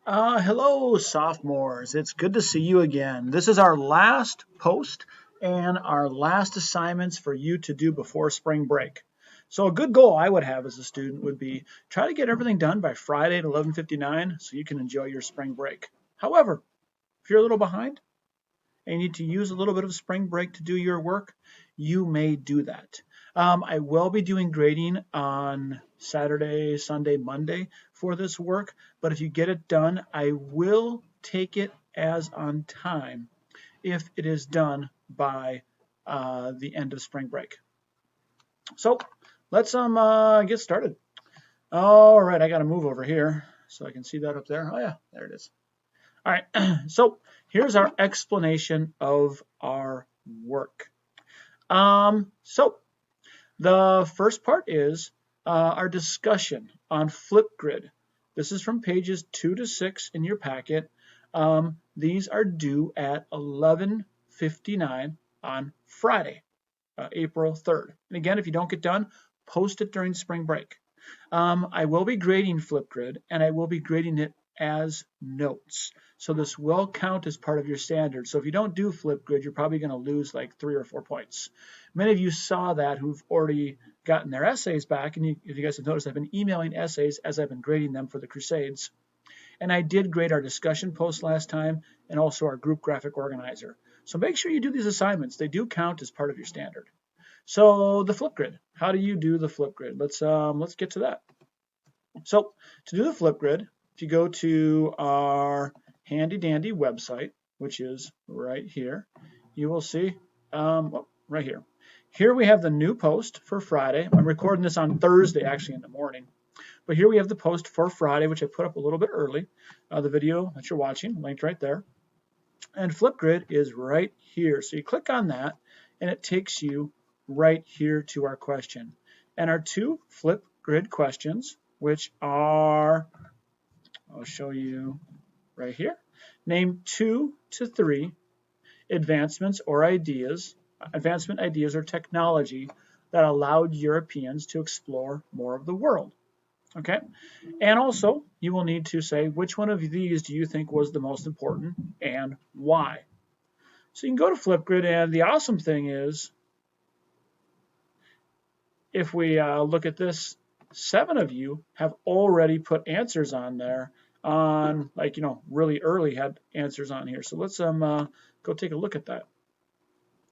Hello, sophomores. It's good to see you again. This is our last post and our last assignments for you to do before spring break. So a good goal I would have as a student would be try to get everything done by Friday at 11:59 so you can enjoy your spring break. However, if you're a little behind and you need to use a little bit of spring break to do your work, you may do that. I will be doing grading on Saturday, Sunday, Monday for this work, but if you get it done, I will take it as on time if it is done by the end of spring break. So let's get started. All right, I got to move over here so I can see that up there. Oh yeah, there it is. All right, so here's our explanation of our work. So the first part is our discussion on Flipgrid. This is from pages 2 to 6 in your packet. These are due at 11:59 on Friday, April 3rd. And again, if you don't get done, post it during spring break. I will be grading Flipgrid, and I will be grading it as notes. So this will count as part of your standard. So if you don't do Flipgrid, you're probably going to lose like 3 or 4 points. Many of you saw that who've already gotten their essays back, and if you guys have noticed, I've been emailing essays as I've been grading them for the Crusades. And I did grade our discussion post last time and also our group graphic organizer. So make sure you do these assignments. They do count as part of your standard. So the Flipgrid, how do you do the Flipgrid? Let's get to that. So to do the Flipgrid, if you go to our handy dandy website, which is right here, you will see right here. Here we have the new post for Friday. I'm recording this on Thursday, actually in the morning. But here we have the post for Friday, which I put up a little bit early. The video that you're watching, linked right there. And Flipgrid is right here. So you click on that, and it takes you right here to our question. And our two Flipgrid questions, which are, I'll show you right here. Name 2 to 3 advancement ideas or technology that allowed Europeans to explore more of the world. Okay, and also you will need to say which one of these do you think was the most important and why. So you can go to Flipgrid, and the awesome thing is, if we look at this, 7 of you have already put answers on there on, like, really early had answers on here. So let's go take a look at that.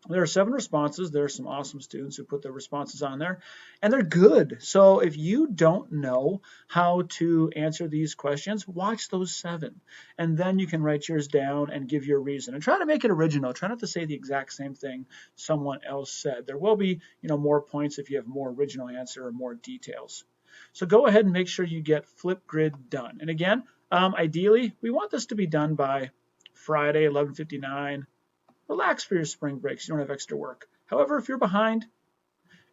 There are 7 responses. There are some awesome students who put their responses on there, and they're good. So if you don't know how to answer these questions, watch those 7, and then you can write yours down and give your reason. And try to make it original. Try not to say the exact same thing someone else said. There will be, more points if you have more original answer or more details. So go ahead and make sure you get Flipgrid done. And again, ideally, we want this to be done by Friday, 11:59. Relax for your spring breaks. You don't have extra work. However, if you're behind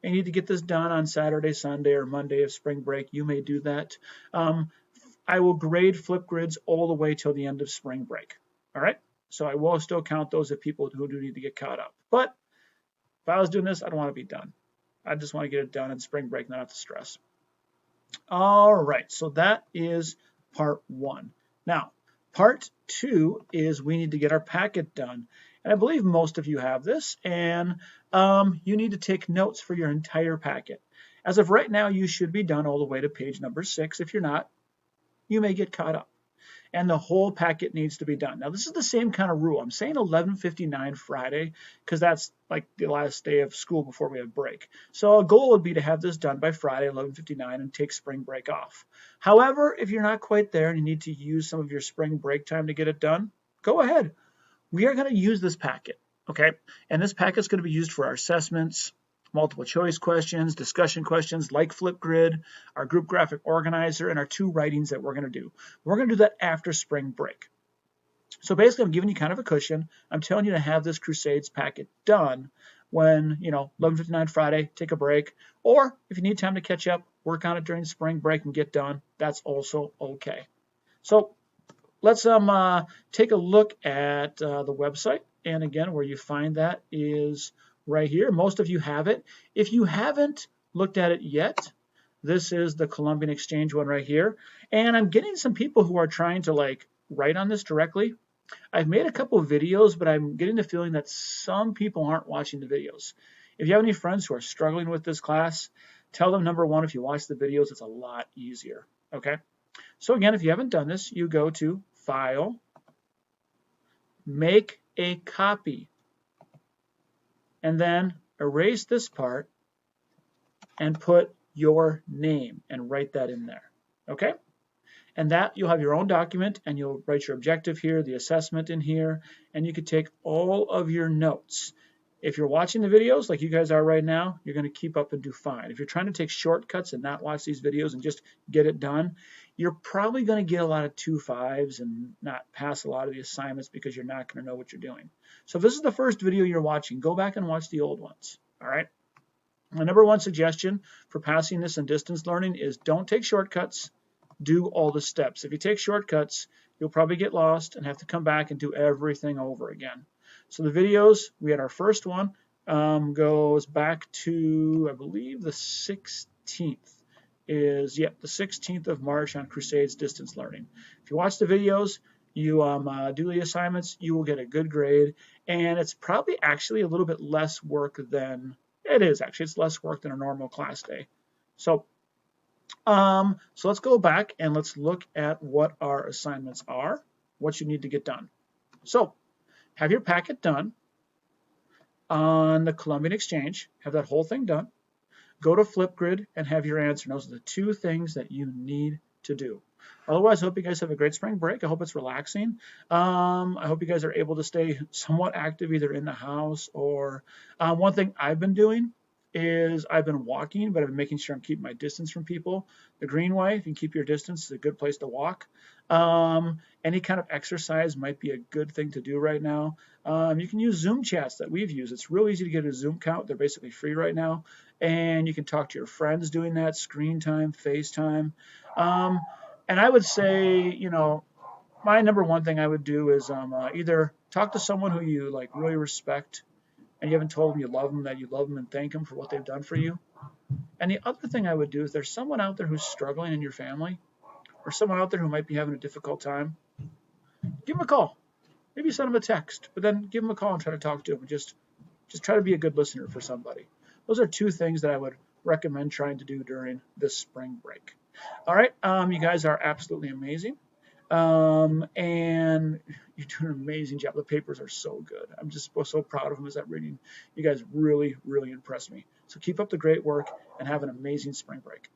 and you need to get this done on Saturday, Sunday, or Monday of spring break, you may do that. I will grade Flipgrids all the way till the end of spring break. All right? So I will still count those as people who do need to get caught up. But if I was doing this, I don't want to be done. I just want to get it done in spring break, not have to stress. All right, so that is part 1. Now, part 2 is we need to get our packet done. And I believe most of you have this, and you need to take notes for your entire packet. As of right now, you should be done all the way to page number 6. If you're not, you may get caught up. And the whole packet needs to be done. Now, this is the same kind of rule. I'm saying 11:59 Friday because that's like the last day of school before we have break. So a goal would be to have this done by Friday, 11:59, and take spring break off. However, if you're not quite there and you need to use some of your spring break time to get it done, go ahead. We are going to use this packet, okay? And this packet is going to be used for our assessments, multiple choice questions, discussion questions like Flipgrid, our group graphic organizer, and our 2 writings that we're going to do. We're going to do that after spring break. So basically, I'm giving you kind of a cushion. I'm telling you to have this Crusades packet done when, 11:59 Friday, take a break. Or if you need time to catch up, work on it during spring break and get done. That's also okay. So let's take a look at the website. And again, where you find that is right here. Most of you have it. If you haven't looked at it yet, This is the Colombian Exchange one right here. And I'm getting some people who are trying to like write on this directly. I've made a couple of videos, but I'm getting the feeling that some people aren't watching the videos. If you have any friends who are struggling with this class, tell them, number one, if you watch the videos, it's a lot easier. Okay? So again, if you haven't done this, you go to File, Make a Copy, and then erase this part and put your name and write that in there. Okay? And that you'll have your own document and you'll write your objective here, the assessment in here, and you could take all of your notes. If you're watching the videos like you guys are right now, you're going to keep up and do fine. If you're trying to take shortcuts and not watch these videos and just get it done, you're probably going to get a lot of 2.5s and not pass a lot of the assignments because you're not going to know what you're doing. So if this is the first video you're watching, go back and watch the old ones. All right? My number one suggestion for passing this in distance learning is don't take shortcuts. Do all the steps. If you take shortcuts, you'll probably get lost and have to come back and do everything over again. So the videos, we had our first one, goes back to, I believe, the 16th. The 16th of March on Crusades Distance Learning. If you watch the videos, you do the assignments, you will get a good grade, and it's probably actually a little bit less work than, it's less work than a normal class day. So let's go back and let's look at what our assignments are, what you need to get done. So have your packet done on the Colombian Exchange, have that whole thing done. Go to Flipgrid and have your answer. Those are the two things that you need to do. Otherwise, I hope you guys have a great spring break. I hope it's relaxing. I hope you guys are able to stay somewhat active either in the house or one thing I've been doing is I've been walking, but I've been making sure I'm keeping my distance from people. The Greenway, if you can keep your distance, is a good place to walk. Any kind of exercise might be a good thing to do right now. You can use Zoom chats that we've used. It's real easy to get a Zoom account. They're basically free right now. And you can talk to your friends doing that, screen time, FaceTime. And I would say, my number one thing I would do is either talk to someone who you like really respect and you haven't told them you love them, that you love them and thank them for what they've done for you. And the other thing I would do is there's someone out there who's struggling in your family or someone out there who might be having a difficult time, give them a call. Maybe send them a text, but then give them a call and try to talk to them. Just try to be a good listener for somebody. Those are two things that I would recommend trying to do during this spring break. All right, you guys are absolutely amazing. And you're doing an amazing job. The papers are so good. I'm just so proud of them as I'm reading. You guys really, really impressed me. So keep up the great work and have an amazing spring break.